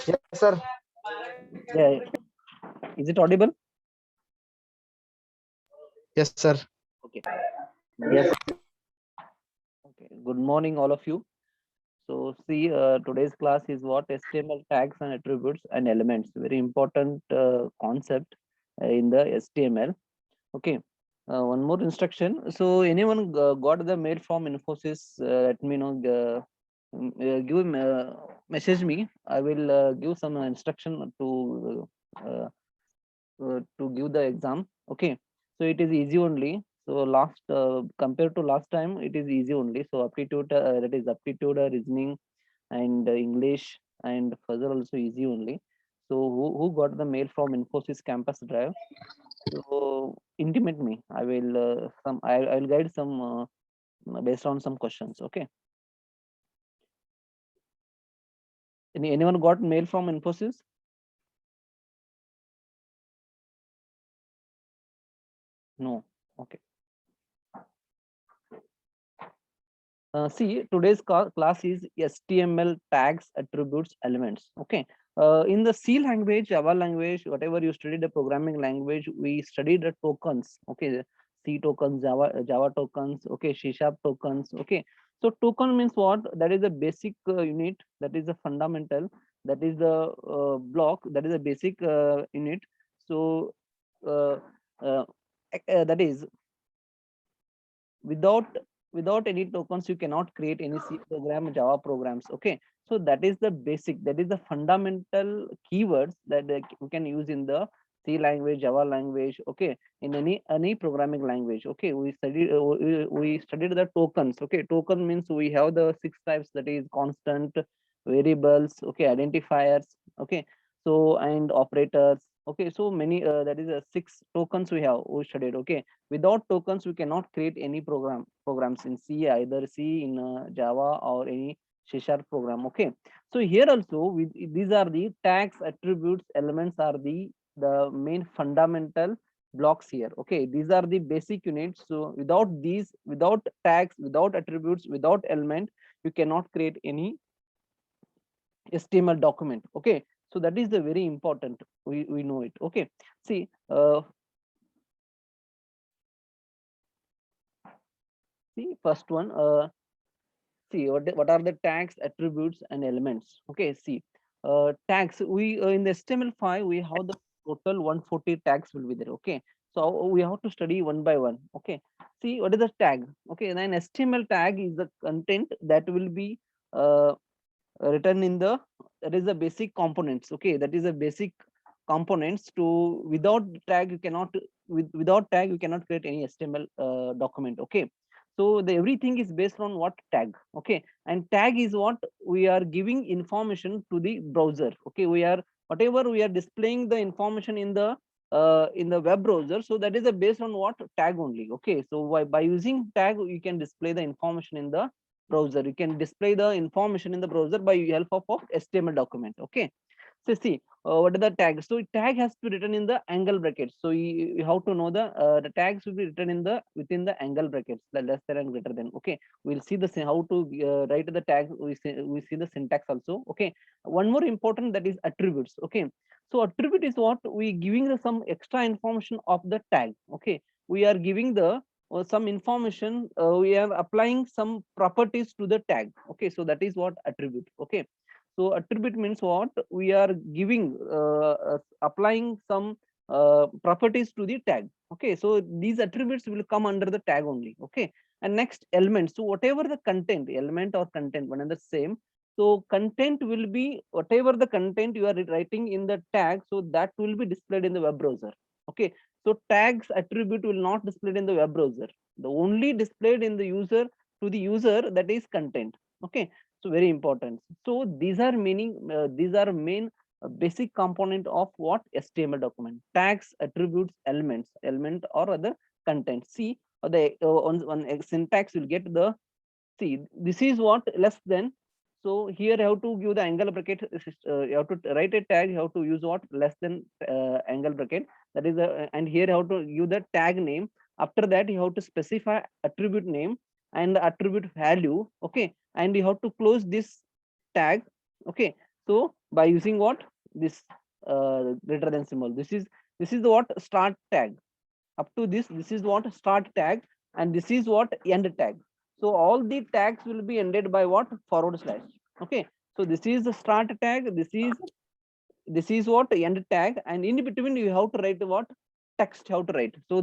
Yes, sir. Yeah, is it audible? Yes, sir. Okay. Yes. Okay. Good morning, all of you. So, see, today's class is what HTML tags and attributes and elements. Very important concept in the HTML. Okay. One more instruction. So, anyone got the mail from Infosys? Let me know. Give message me. I will give some instruction to give the exam. Okay, so it is easy only. So last compared to last time, it is easy only. So aptitude, that is aptitude, reasoning, and English, and further also easy only. So who got the mail from Infosys Campus Drive? So intimate me. I will I will guide some based on some questions. Okay. Anyone got mail from Infosys? No. Okay. See, today's class is HTML tags, attributes, elements. Okay. In the C language, Java language, whatever you studied the programming language, we studied the tokens. Okay, C tokens, Java tokens. Okay, C# tokens. Okay. So token means what? That is a basic unit. That is the fundamental. That is the block. That is a basic unit. So uh, uh, that is without any tokens you cannot create any C program, Java programs. Okay, so that is the basic, that is the fundamental keywords that we can use in the C language, Java language, okay, in any programming language. Okay, we studied we studied the tokens. Okay, token means we have the 6 types, that is constant, variables, okay, identifiers, okay, so and operators. Okay, so many that is 6 tokens we studied. Okay, without tokens we cannot create any programs in C, either C in Java or any C# program. Okay, so here also these are the tags, attributes, elements are the main fundamental blocks here. Okay, these are the basic units. So without these, without tags, without attributes, without element, you cannot create any HTML document. Okay, so that is the very important, we know it. Okay, see first one, see what are the tags, attributes and elements. Okay, see tags, we in the HTML5 we have the total 140 tags will be there. Okay, so we have to study one by one. Okay, see what is the tag. Okay, then HTML tag is the content that will be written in the, that is the basic components. Okay, that is the basic components to, without tag you cannot, without tag you cannot create any HTML document. Okay, so the everything is based on what tag. Okay, and tag is what we are giving information to the browser. Okay, we are, whatever we are displaying the information in the web browser, so that is the based on what tag only. Okay, so by using tag you can display the information in the browser, you can display the information in the browser by help of HTML document. Okay, so see what are the tags. So tag has to be written in the angle brackets. So you have to know the tags will be written in the within the angle brackets, the less than and greater than. Okay, we'll see the how to write the tag. We see the syntax also. Okay, one more important, that is attributes. Okay, so attribute is what we giving the some extra information of the tag. Okay, we are giving the some information, we are applying some properties to the tag. Okay, so that is what attribute. Okay, so attribute means what we are giving applying some properties to the tag. Okay, so these attributes will come under the tag only. Okay, and next element, so whatever the content, element or content, one and the same. So content will be whatever the content you are writing in the tag, so that will be displayed in the web browser. Okay, so tags attribute will not displayed in the web browser, the only displayed in the user, to the user, that is content. Okay, so very important. So these are meaning, these are main basic component of what HTML document: tags, attributes, elements, element or other content. See the one syntax will get the, see this is what less than. So here you have to give the angle bracket, you have to write a tag, you have to use what less than angle bracket, that is the, and here you have to give the tag name. After that you have to specify attribute name and the attribute value. Okay, and you have to close this tag. Okay, so by using what this greater than symbol, this is the what start tag. Up to this is what start tag, and this is what end tag. So all the tags will be ended by what forward slash. Okay, so this is the start tag, this is what end tag, and in between you have to write what text, how to write. So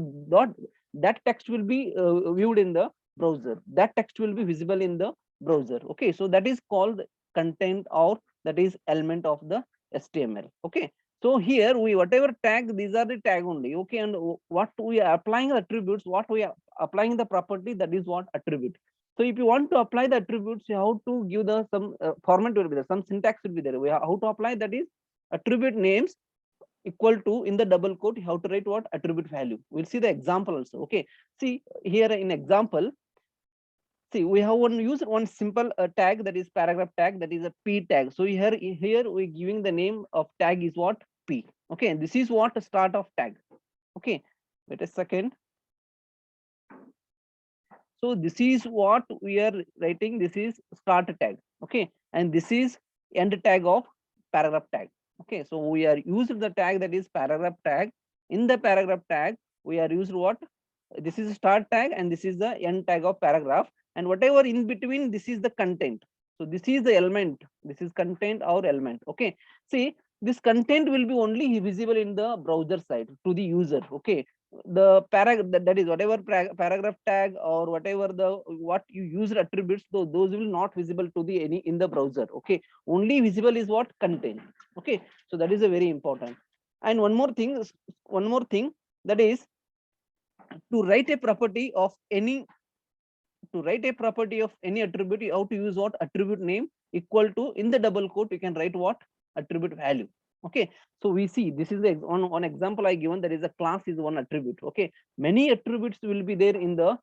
that text will be viewed in the browser, that text will be visible in the browser. Okay, so that is called content, or that is element of the HTML. Okay, so here we whatever tag, these are the tag only. Okay, and what we are applying attributes, what we are applying the property, that is what attribute. So if you want to apply the attributes, you have to give the some format will be there, some syntax will be there. We have how to apply, that is attribute names equal to, in the double quote you have to write what attribute value. We'll see the example also. Okay, see here in example, see we have one simple tag, that is paragraph tag, that is a p tag. So here we giving the name of tag is what p. Okay, and this is what start of tag. Okay, wait a second. So this is what we are writing, this is start tag. Okay, and this is end tag of paragraph tag. Okay, so we are used the tag, that is paragraph tag. In the paragraph tag we are used what, this is start tag and this is the end tag of paragraph, and whatever in between, this is the content. So this is the element, this is content or element. Okay, see this content will be only visible in the browser side to the user. Okay, the paragraph, that is whatever paragraph tag or whatever the what you used attributes, those will not visible to the any in the browser. Okay, only visible is what content. Okay, so that is a very important. And one more thing, that is to write a property of any to write a property of any attribute, you have to use what attribute name equal to, in the double quote you can write what attribute value. Okay, so we see this is the one example I given, that is a class is one attribute. Okay, many attributes will be there in the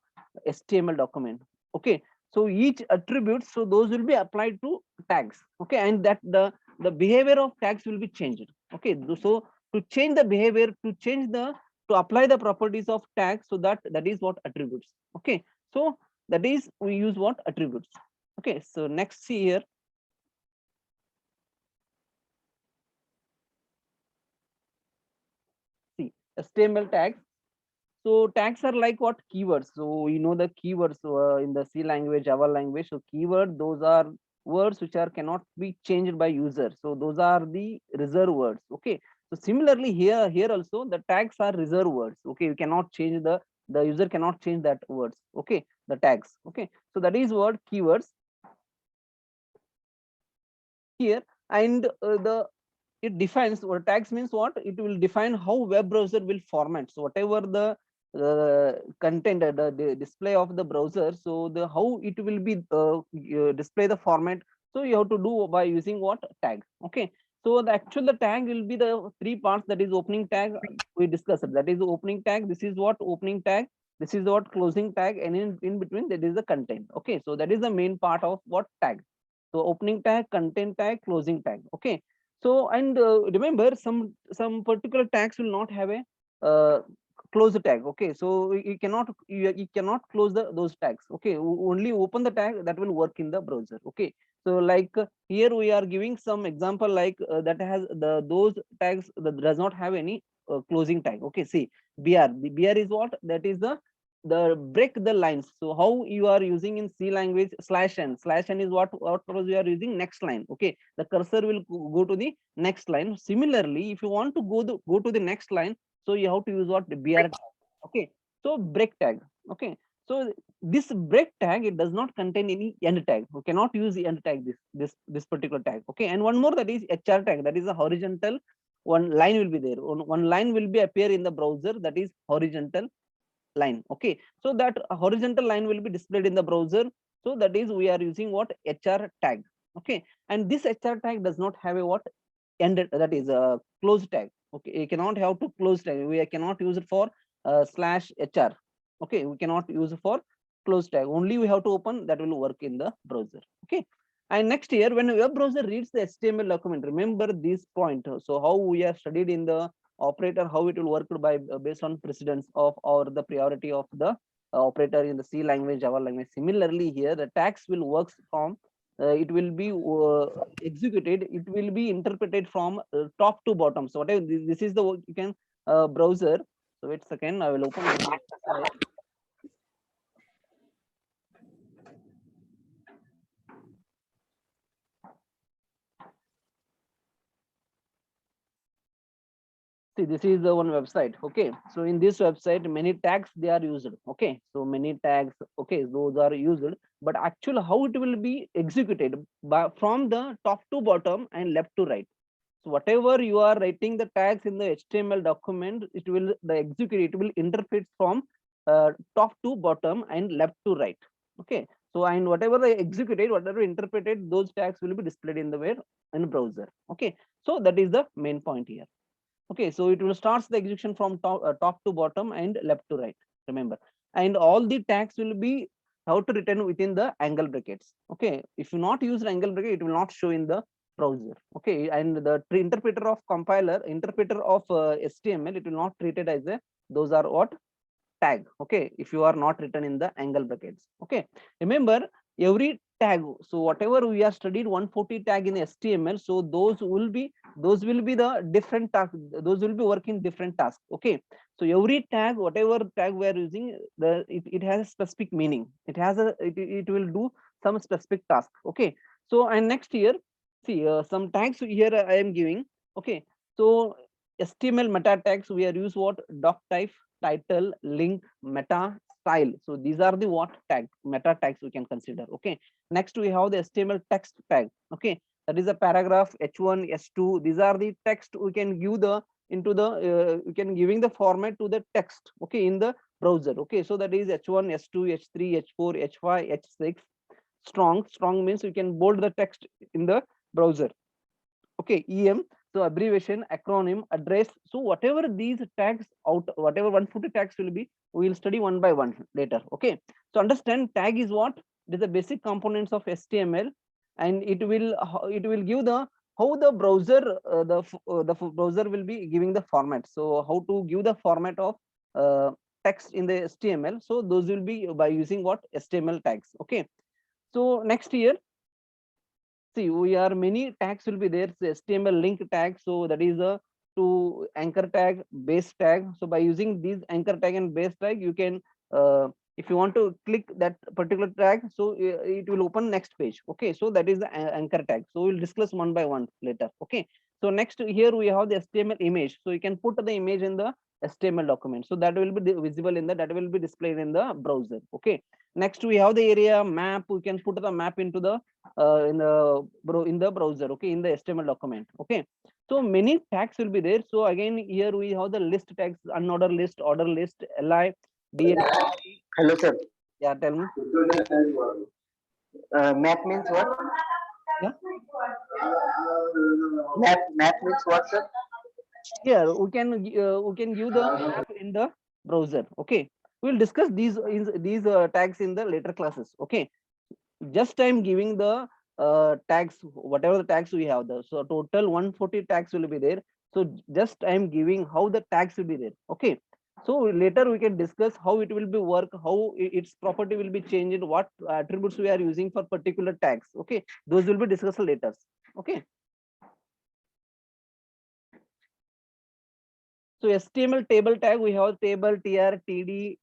HTML document. Okay, so each attribute, so those will be applied to tags. Okay, and that the behavior of tags will be changed. Okay, so to change the behavior, to apply the properties of tags, so that is what attributes. Okay, so that is we use what attributes. Okay, so next, see here, see HTML tags. So tags are like what keywords. So you know the keywords in the C language, Java language. So keyword, those are words which are cannot be changed by user. So those are the reserved words. Okay, so similarly here also the tags are reserved words. Okay, you cannot change the user cannot change that words. Okay, the tags. Okay, so that is what keywords here. And the it defines what tags means, what it will define how web browser will format. So whatever the content, the display of the browser, so the how it will be display the format. So you have to do by using what tag. Okay, so the actual the tag will be the three parts, that is opening tag, we discussed it, that is the opening tag, this is what opening tag, this is what closing tag, and in between that is the content. Okay, so that is the main part of what tag. So opening tag, content tag, closing tag. Okay, so and remember some particular tags will not have a close tag. Okay, so you cannot close those tags. Okay, only open the tag that will work in the browser. Okay, so like here we are giving some example, like that has those tags that does not have any closing tag. Okay, see the br is what, that is the break the lines. So how you are using in C language, slash n is what you are using next line. Okay, the cursor will go to the next line. Similarly, if you want to go to the next line, so you have to use what, the br tag. Okay, so break tag. Okay, so this break tag, it does not contain any end tag. We cannot use the end tag, this particular tag. Okay, and one more, that is hr tag, that is a horizontal one line will be there. One line will be appear in the browser, that is horizontal line. Okay, so that horizontal line will be displayed in the browser. So that is we are using what hr tag. Okay, and this hr tag does not have a what ended, that is a close tag. Okay, you cannot have to close tag, we cannot use it for slash hr. Okay, we cannot use it for close tag, only we have to open, that will work in the browser. Okay, and next here, when a web browser reads the HTML document, remember this point. So how we have studied in the operator, how it will work by based on precedence of or the priority of the operator in the C language, Java language. Similarly here, the tags will work from it will be executed, it will be interpreted from top to bottom. So whatever this is the you can browser. So wait a second, I will open this website. See, this is the one website. Okay, so in this website many tags they are used. Okay, so many tags, okay, those are used, but actually how it will be executed by from the top to bottom and left to right. So whatever you are writing the tags in the HTML document, it will the execute, it will interpret from top to bottom and left to right. Okay, so and whatever they executed, whatever interpreted, those tags will be displayed in the where in browser. Okay, so that is the main point here. Okay, so it will starts the execution from top to bottom and left to right. Remember, and all the tags will be how to return within the angle brackets. Okay, if you not use angle bracket, it will not show in the browser. Okay, and the interpreter of compiler, interpreter of HTML, it will not treat it as a those are what tag. Okay, if you are not written in the angle brackets. Okay, remember every tag, so whatever we are studied 140 tag in HTML, so those will be the different task, those will be working different tasks. Okay, so every tag, whatever tag we are using, it has a specific meaning, it has a it will do some specific task. Okay, so and next here, see some tags here I am giving. Okay, so HTML meta tags we are use what doc type. title, link, meta, style. So these are the what tag, meta tags we can consider. Okay. Next we have the HTML text tag. Okay, that is a paragraph, H1, S2. These are the text we can give the into the you can giving the format to the text. Okay, in the browser. Okay, so that is H1, S2, H3, H4, H5, H6. Strong means you can bold the text in the browser. Okay, EM, so abbreviation, acronym, address. So whatever these tags out, whatever 140 tags will be, we will study one by one later. Okay, so understand tag is what? It is the basic components of HTML, and it will give the how the browser browser will be giving the format. So how to give the format of text in the HTML. So those will be by using what? HTML tags. Okay, so next here, see, we are many tags will be there. So HTML link tag, so that is a to anchor tag, base tag. So by using these anchor tag and base tag, you can if you want to click that particular tag, so it will open next page. Okay, so that is the anchor tag. So we'll discuss one by one later. Okay, so next here we have the HTML image. So you can put the image in the HTML document. So that will be visible in the, that will be displayed in the browser. Okay, next we have the area map. We can put the map into the in the browser. Okay, in the HTML document. Okay, so many tags will be there. So again here we have the list tags, unordered list, order list, li, dn. Hello, sir. Yeah, tell me. Map means what? Yeah, Map means what, sir? here we can give the map in the browser. Okay, we'll discuss these tags in the later classes. Okay, just I'm giving the tags, whatever the tags we have there. So total 140 tags will be there. So just I'm giving how the tags will be there. Okay, so later we can discuss how it will be work, how its property will be changed, what attributes we are using for particular tags. Okay, those will be discussed later. Okay, so HTML table tag, we have table, tr, td,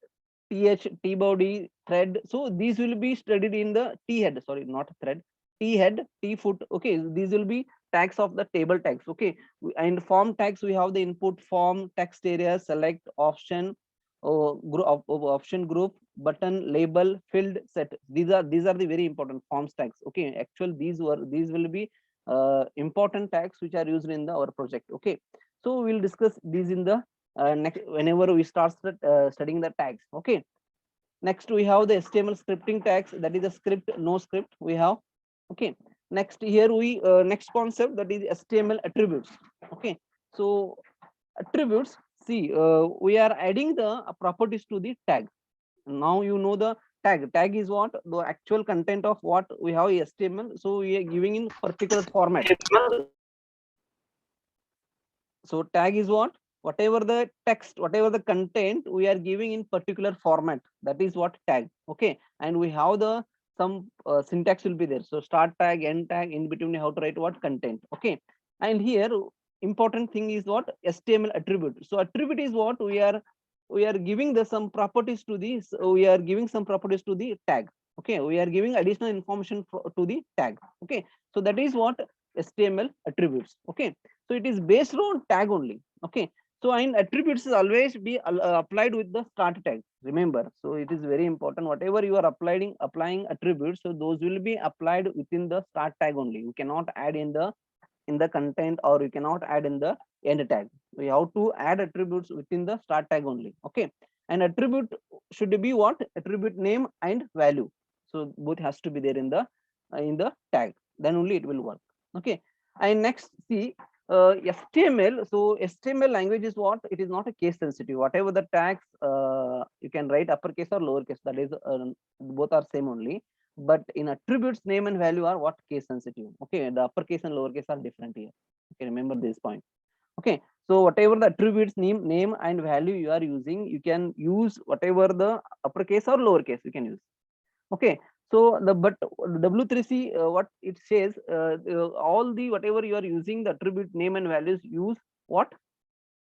th, tbody, thread. So these will be studied in the t head, sorry, not thread, t head, t foot. Okay, these will be tags of the table tags. Okay, and form tags, we have the input, form, text area, select, option, option group, button, label, field, set. These are the very important forms tags. Okay, actually these will be important tags which are used in our project. Okay, so we'll discuss these in the next whenever we start studying the tags. Okay, next we have the HTML scripting tags, that is a script, no script we have. Okay, next here we next concept, that is HTML attributes. Okay, so attributes, see, we are adding the properties to the tag. Now you know the tag is what? The actual content of what we have HTML. So we are giving in particular format. So tag is what? Whatever the text, whatever the content we are giving in particular format, that is what tag. Okay, and we have the some syntax will be there. So start tag, end tag, in between how to write what content. Okay, and here important thing is what? HTML attribute. So attribute is what? We are giving the some properties to this. We are giving some properties to the tag. Okay, we are giving additional information to the tag. Okay, so that is what HTML attributes. Okay, so it is based on tag only. Okay, so and attributes is always be applied with the start tag, remember. So it is very important, whatever you are applying attributes, so those will be applied within the start tag only. You cannot add in the content, or you cannot add in the end tag. We have to add attributes within the start tag only. Okay, and attribute should be what? Attribute name and value. So both has to be there in the tag, then only it will work. Okay, and next see HTML. So HTML language is what? It is not a case sensitive. Whatever the tags, you can write uppercase or lowercase. That is both are same only. But in attributes, name and value are what? Case sensitive. Okay, the uppercase and lowercase are different here. Okay, remember this point. Okay, so whatever the attributes, name and value you are using, you can use whatever the uppercase or lowercase you can use. Okay, so the but W3C what it says, all the whatever you are using the attribute name and values, use what?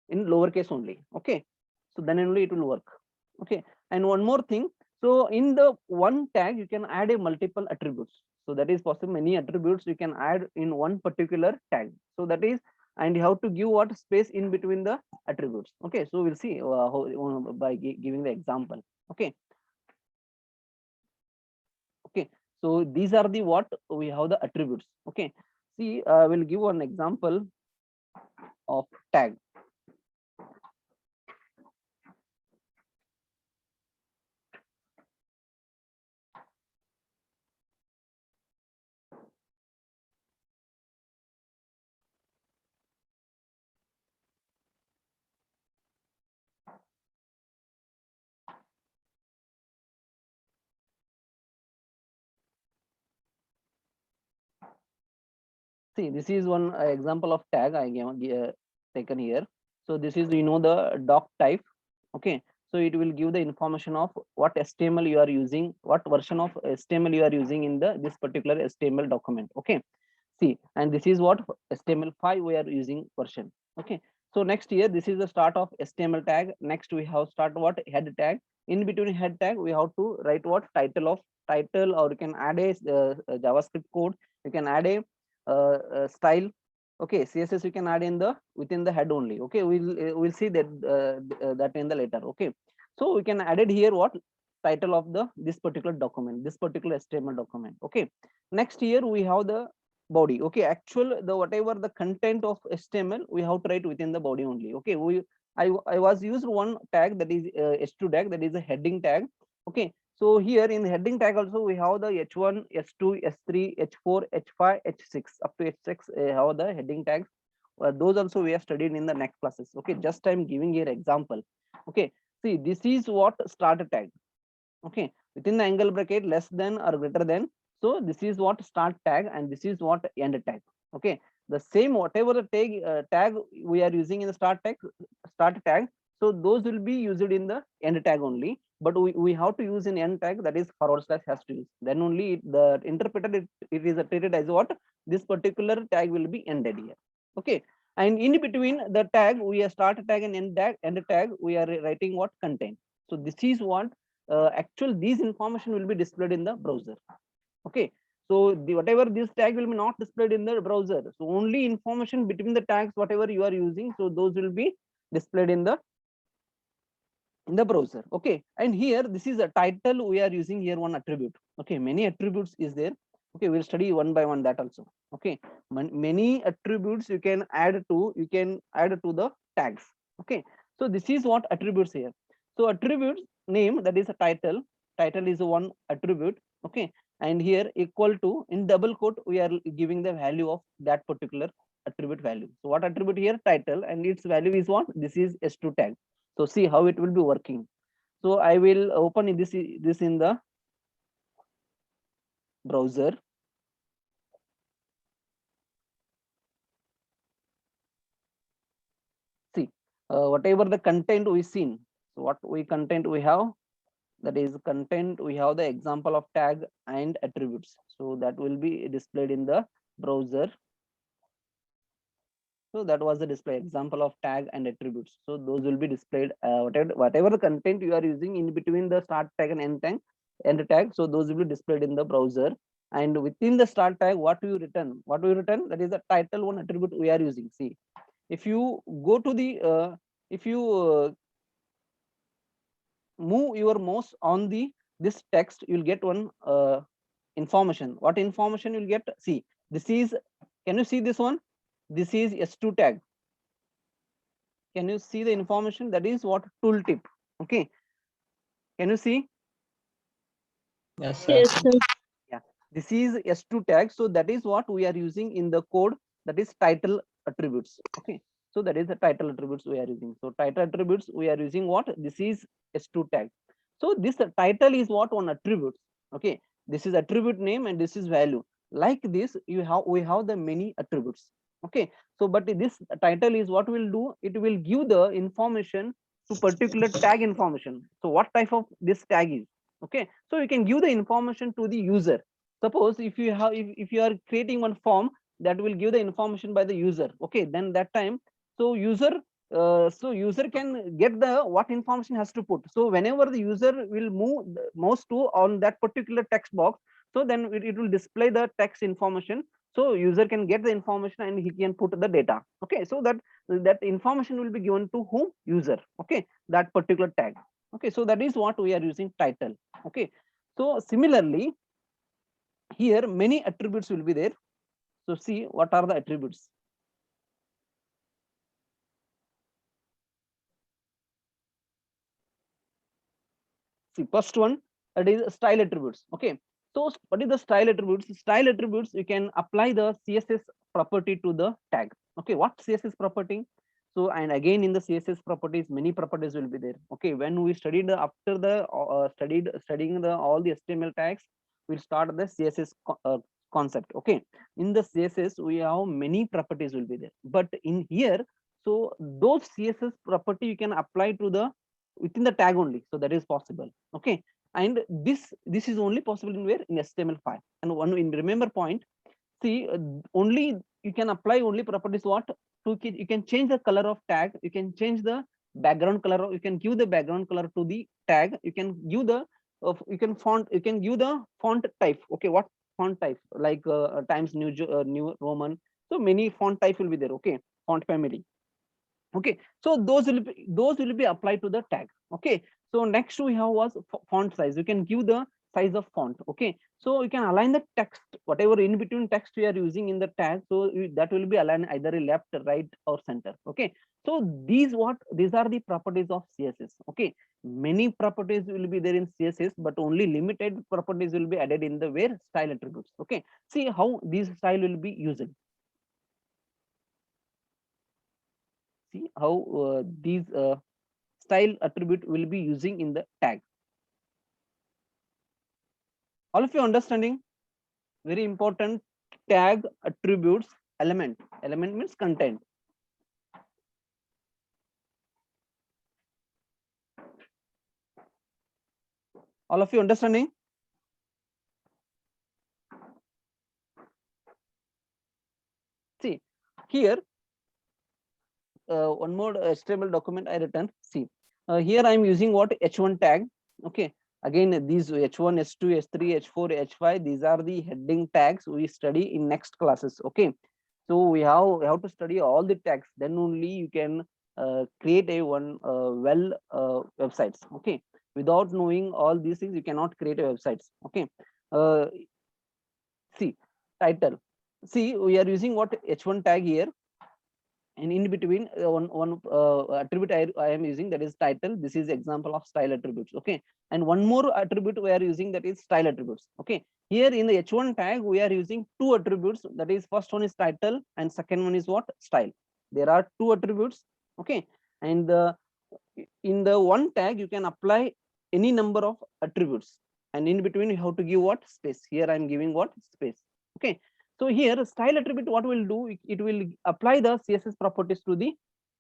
In lowercase only. Okay, so then only it will work. Okay, and one more thing, so in the one tag you can add a multiple attributes. So that is possible, many attributes you can add in one particular tag. So that is and you have to give what space in between the attributes. Okay, so we'll see how by giving the example. Okay. Okay, so these are the what we have the attributes. Okay, see, we'll give one example of tag. See, this is one example of tag I taken here. So this is, the doc type. Okay, so it will give the information of what HTML you are using, what version of HTML you are using in this particular HTML document. Okay, see, and this is what HTML5 we are using version. Okay, so next here, this is the start of HTML tag. Next we have start what head tag. In between head tag, we have to write what title, or you can add a JavaScript code. You can add a style. Okay, CSS you can add in the within the head only. Okay, we'll see that that in the later. Okay, so we can add it here what title of this particular document, this particular HTML document. Okay, next here we have the body. Okay, actual the whatever the content of HTML we have to write within the body only. Okay, I was used one tag, that is h2 tag, that is a heading tag. Okay, so here in the heading tag also we have the h1, h2, h3, h4, h5, h6, up to h6 how the heading tags. Those also we have studied in the next classes. Okay, just I'm giving here example. Okay, see, this is what start tag. Okay, within the angle bracket less than or greater than. So this is what start tag, and this is what end tag. Okay, the same whatever the tag we are using in the start tag, so those will be used in the end tag only, but we have to use in end tag, that is forward slash has to use, then only the interpreter it is treated as what this particular tag will be ended here. Okay, and in between the tag we are start tag and end tag we are writing what content. So this is what actual these information will be displayed in the browser. Okay, so whatever this tag will be not displayed in the browser, so only information between the tags whatever you are using, so those will be displayed in the browser. Okay, and here this is a title we are using here one attribute. Okay, many attributes is there. Okay, we'll study one by one that also. Okay, many attributes you can add to the tags. Okay, so this is what attributes here. So attributes name, that is a title is one attribute. Okay, and here equal to, in double quote we are giving the value of that particular attribute value. So what attribute here? Title, and its value is what? This is h2 tag. So see how it will be working. So I will open this in the browser. See, whatever the content we seen. So what content we have? That is content we have the example of tag and attributes. So that will be displayed in the browser. So that was the display example of tag and attributes. So those will be displayed whatever the content you are using in between the start tag and end tag. So those will be displayed in the browser. And within the start tag, what we return? That is the title one attribute we are using. See, if you go to the if you move your mouse on this text, you'll get one information. What information you'll get? See, this is, can you see this one? This is h2 tag. Can you see the information? That is what tooltip. Okay, can you see? Yes, sir. Yes, sir. Yeah, this is h2 tag. So that is what we are using in the code, that is title attributes. Okay, so that is the title attributes we are using. So title attributes we are using what? This is h2 tag. So this title is what? One attribute. Okay, this is attribute name and this is value. Like this we have the many attributes. Okay, so but this title is what will do? It will give the information to particular tag information. So what type of this tag is? Okay, so you can give the information to the user. Suppose if you have, if you are creating one form that will give the information by the user. Okay, then that time, so user can get the what information has to put. So whenever the user will move the mouse to on that particular text box, so then it will display the text information. So user can get the information and he can put the data. Okay, so that information will be given to whom? User. Okay, that particular tag. Okay, so that is what we are using title. Okay, so similarly here many attributes will be there. So see what are the attributes. See, first one, that is style attributes. Okay, so what is the style attributes? Style attributes, you can apply the CSS property to the tag. Okay, what CSS property? So, and again in the CSS properties, many properties will be there. Okay, when we studied after the studying the all the HTML tags, we'll start the CSS concept. Okay, in the CSS we have many properties will be there, but in here, so those CSS property you can apply to the within the tag only, so that is possible. Okay, and this is only possible in where? In HTML5. And one in remember point, see, only you can apply only properties what to you can change the color of tag, you can change the background color, you can give the background color to the tag, you can give the you can font, you can give the font type. Okay, what font type? Like Times New Roman, so many font type will be there. Okay, font family. Okay, so those will be applied to the tag. Okay, so next we have was font size. You can give the size of font. Okay, so you can align the text, whatever in between text we are using in the tag, so that will be aligned either left, right, or center. Okay, so these are the properties of CSS. Okay, many properties will be there in CSS, but only limited properties will be added in the where style attributes. Okay, see how these style will be used. See how these style attribute will be using in the tag. All of you understanding? Very important. Tag attributes element. Element means content. All of you understanding? See here one more HTML document I written. See here I am using what? H1 tag. Okay, again these H1, H2, H3, H4, H5, these are the heading tags we study in next classes. Okay, so we have to study all the tags, then only you can create a one websites. Okay, without knowing all these things you cannot create a websites. Okay, see title. See, we are using what? H1 tag here, and in between one attribute I am using, that is title. This is example of style attributes. Okay, and one more attribute we are using, that is style attributes. Okay, here in the H1 tag we are using two attributes, that is first one is title and second one is what? Style. There are two attributes. Okay, and in the one tag you can apply any number of attributes, and in between you have to give what? Space. Here I am giving what? Space. Okay, so here style attribute what will do, it will apply the CSS properties to the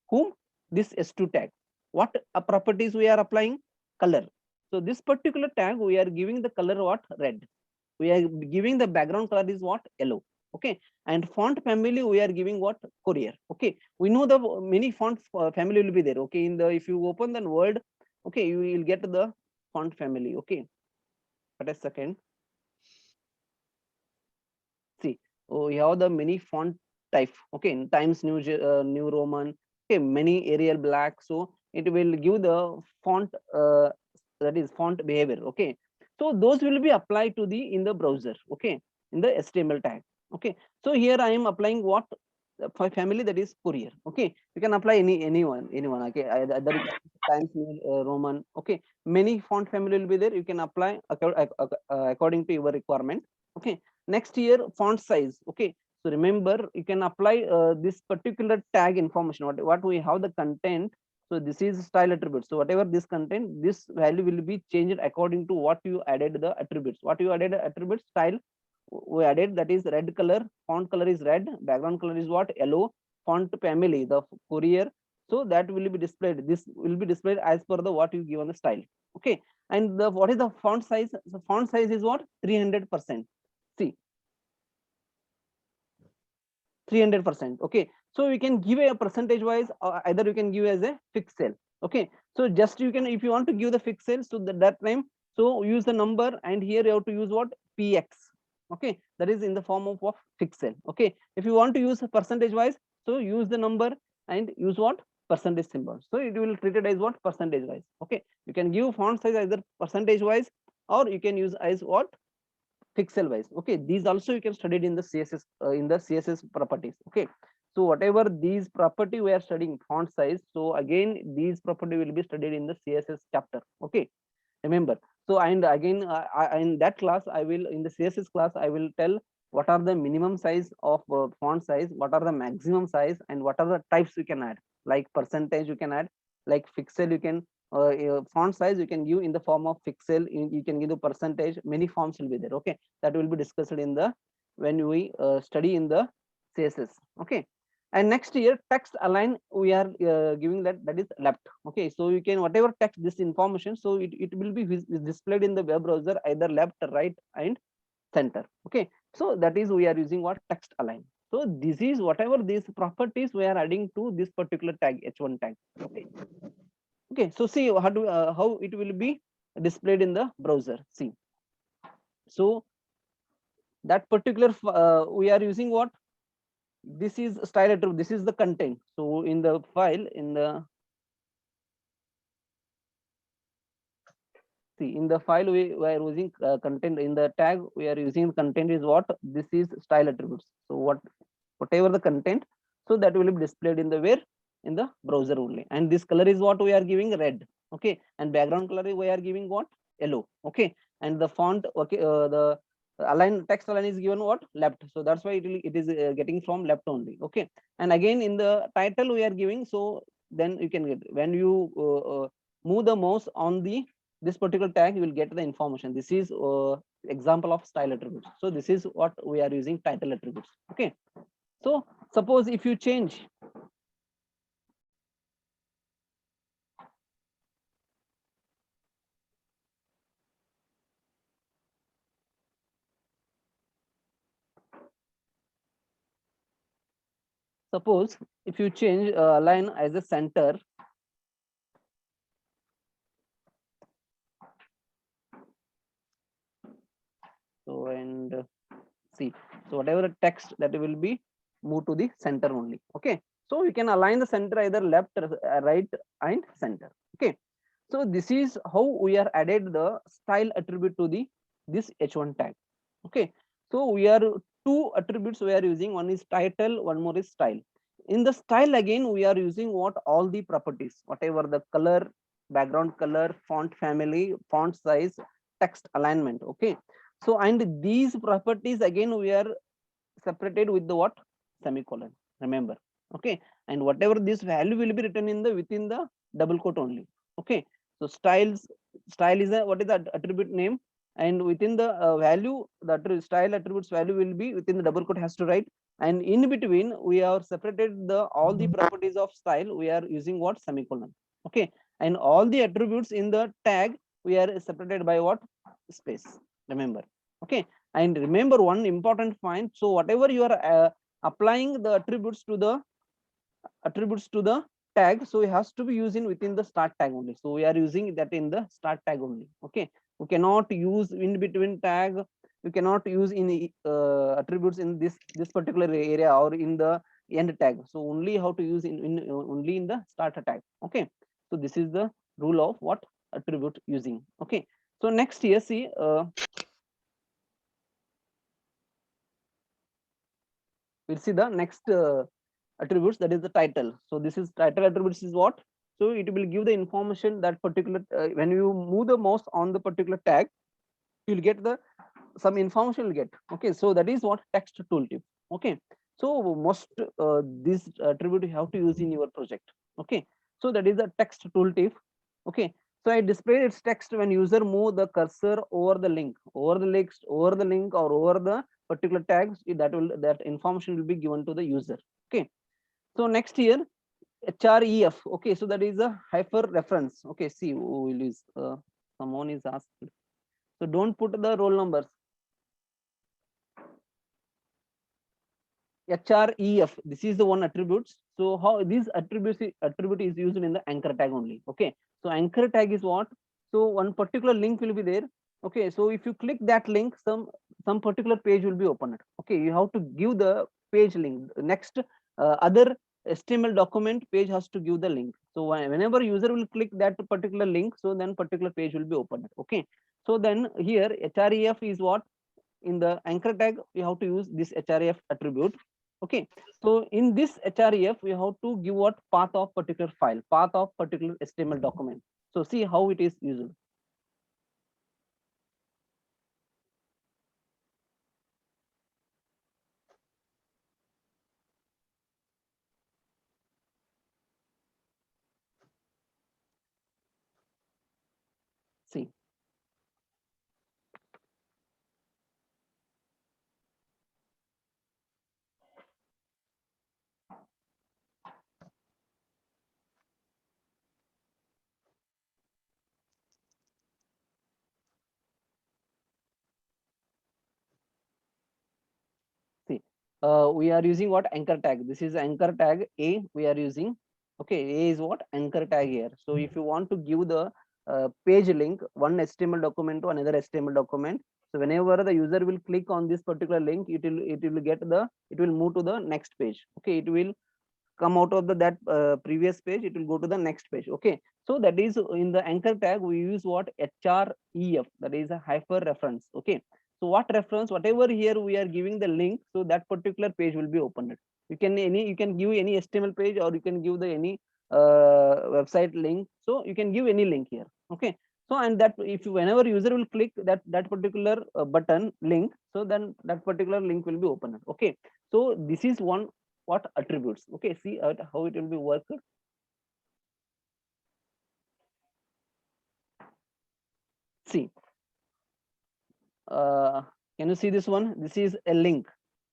whom? This S2 tag. What properties we are applying? Color. So this particular tag we are giving the color what? Red. We are giving the background color is what? Yellow. Okay, and font family we are giving what? Courier. Okay, we know the many fonts family will be there. Okay, in the if you open the word, okay, you will get the font family. Okay, but a second. See, we have the many font type. Okay, in Times New Roman. Okay, many Arial black. So it will give the font that is font behavior. Okay, so those will be applied to the in the browser. Okay, in the HTML tag. Okay, so here I am applying what? For family, that is Courier. Okay, you can apply anyone. Okay, either Times New Roman. Okay, many font family will be there. You can apply according to your requirement. Okay, next here font size. Okay, so remember you can apply this particular tag information, what we have the content. So this is style attribute, so whatever this content, this value will be changed according to what you added the attributes. What you added attribute style we added, that is red color, font color is red, background color is what? Yellow, font family the Courier, so that will be displayed, this will be displayed as per the what you give on the style. Okay, and the what is the font size? The font size is what? 300%. See, 300%. Okay, so you can give a percentage wise, or either you can give as a fixed cell. Okay, so just you can, if you want to give the fixed cell, so that time, so use the number, and here you have to use what? Px. Okay, that is in the form of pixel. Okay, if you want to use a percentage wise, so use the number and use what percentage symbol. So it will treat it as what percentage wise. Okay, you can give font size either percentage wise or you can use as what pixel wise. Okay, these also you can study it in the css properties. Okay, so whatever these property we are studying font size, so again these property will be studied in the css chapter. Okay, remember. So and again in that class I will, in the css class I will tell what are the minimum size of font size, what are the maximum size, and what are the types you can add, like percentage you can add, like pixel you can font size you can give in the form of pixel, you can give the percentage, many forms will be there. Okay, that will be discussed in the when we study in the css. Okay, and next year text align we are giving that is left. Okay, so you can whatever text this information, so it will be displayed in the web browser either left, right, and center. Okay, so that is we are using what text align. So this is whatever these properties we are adding to this particular tag h1 tag. Okay, okay, so see how it will be displayed in the browser. See, so that particular we are using what, this is style attribute, this is the content. So in the file, in the see in the file we are using content, in the tag we are using content is what, this is style attributes. So whatever the content, so that will be displayed in the where, in the browser only. And this color is what we are giving red. Okay, and background color we are giving what, yellow. Okay, and the font, okay, the align text align is given what, left. So that's why it is getting from left only. Okay, and again in the title we are giving, so then you can get when you move the mouse on the this particular tag, you will get the information. This is example of style attributes. So this is what we are using, title attributes. Okay, so suppose if you change suppose if you change line as a center, so and see, so whatever text that will be moved to the center only. Okay, so you can align the center either left, right, and center. Okay, so this is how we are added the style attribute to the this h1 tag. Okay, so we are two attributes we are using, one is title, one more is style. In the style again we are using what, all the properties, whatever the color, background color, font family, font size, text alignment. Okay, so and these properties again we are separated with the what, semicolon, remember. Okay, and whatever this value will be written in the within the double quote only. Okay, so style is a what is the attribute name, and within the value, the style attributes value will be within the double quote has to write, and in between we are separated the all the properties of style we are using what, semicolon. Okay, and all the attributes in the tag we are separated by what, space, remember. Okay, and remember one important point, so whatever you are applying the attributes to the tag, so it has to be using within the start tag only. So we are using that in the start tag only. Okay, we cannot use in between tag, you cannot use in attributes in this particular area or in the end tag. So only how to use in only in the start tag. Okay, so this is the rule of what attribute using. Okay, so next here see we'll see the next attributes, that is the title. So this is title attributes is what, so it will give the information that particular when you move the mouse on the particular tag, you'll get the some information you'll get. Okay, so that is what text tooltip. Okay, so most this attribute you have to use in your project. Okay, so that is the text tooltip. Okay, so I display its text when user move the cursor over the link, or over the particular tags, that information will be given to the user. Okay, so next here href. Okay, so that is a hyper reference. Okay, see, we will use someone is asked, so don't put the roll numbers. href, this is the one attributes. So how this attribute is used in the anchor tag only. Okay, so anchor tag is what, so one particular link will be there. Okay, so if you click that link, some particular page will be opened. Okay, you have to give the page link. Next, other HTML document page has to give the link. So whenever user will click that particular link, so then particular page will be opened. Okay, so then here href is what? In the anchor tag we have to use this href attribute. Okay, so in this href we have to give what? Path of particular file, path of particular HTML document. So see how it is used. See, see, we are using what? Anchor tag. This is anchor tag A we are using. Okay, A is what? Anchor tag here. So if you want to give the page link, one HTML document to another HTML document, so whenever the user will click on this particular link, it will move to the next page. Okay, it will come out of that previous page, it will go to the next page. Okay, so that is in the anchor tag we use what? href, that is a hyper reference. Okay, so what reference? Whatever here we are giving the link, so that particular page will be opened. You can give any HTML page, or you can give the any website link. So you can give any link here. Okay, so and that if you, whenever user will click that particular button link, so then that particular link will be opened. Okay, so this is one what? Attributes. Okay, see how it will be worked. See, can you see this one? This is a link.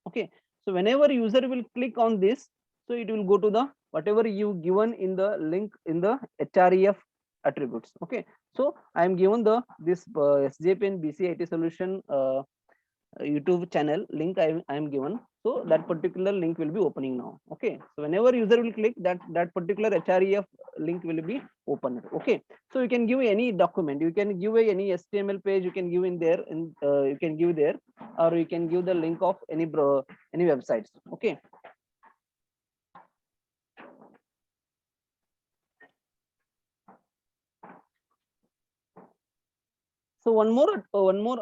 Okay, so whenever user will click on this, so it will go to the whatever you given in the link in the href attributes. Okay, so I am given the this SJPN BCIT solution YouTube channel link I am given. So that particular link will be opening now. Okay, so whenever user will click that particular href link will be opened. Okay, so you can give any document, you can give any HTML page, you can give in there, and you can give there, or you can give the link of any websites. Okay, so one more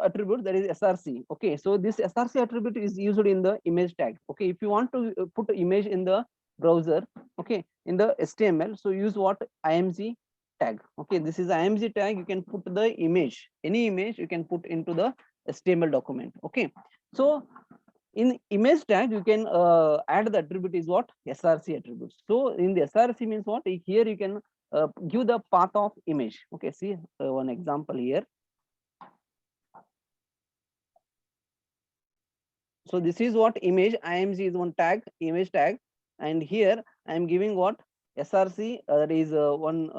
attribute, that is src. Okay, so this src attribute is used in the image tag. Okay, if you want to put image in the browser, okay, in the HTML, so use what? img tag. Okay, this is img tag. You can put the image, any image you can put into the HTML document. Okay, so in image tag you can add the attribute is what? src attributes. So in the src means what? Here you can give the path of image. Okay, see one example here. So this is what? Image. img is one tag, image tag, and here I am giving what? src, that is one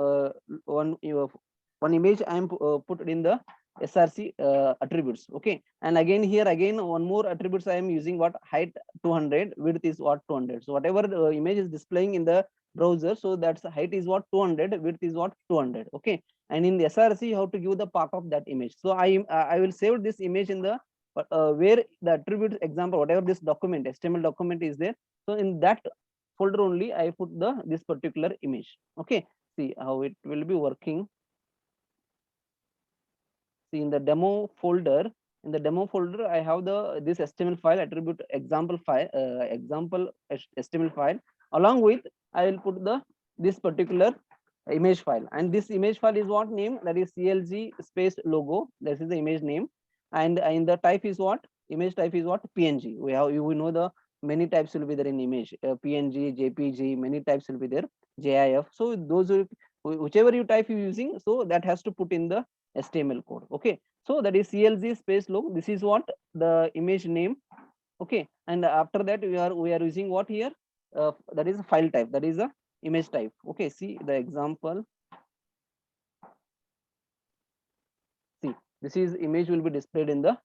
image I am put in the src attributes. Okay, and again here again one more attributes I am using what? Height 200, width is what? 200. So whatever the image is displaying in the browser, so that's height is what? 200, width is what? 200. Okay, and in the src you have to give the path of that image. So I will save this image in the where the attribute example, whatever this document, HTML document is there, so in that folder only I put this particular image. Okay, see how it will be working. See in the demo folder, I have this HTML file, attribute example file, HTML file. Along with I will put this particular image file, and this image file is what name? That is CLG space logo. This is the image name, and in the type is what? Image type is what? PNG. We know the many types will be there in image, PNG, JPG, many types will be there, GIF. So those whichever you type you using, so that has to put in the HTML code. Okay, so that is CLG space logo. This is what? The image name. Okay, and after that we are using what here? That is a file type, that is a image type. Okay, see the example. See, this is image will be displayed in the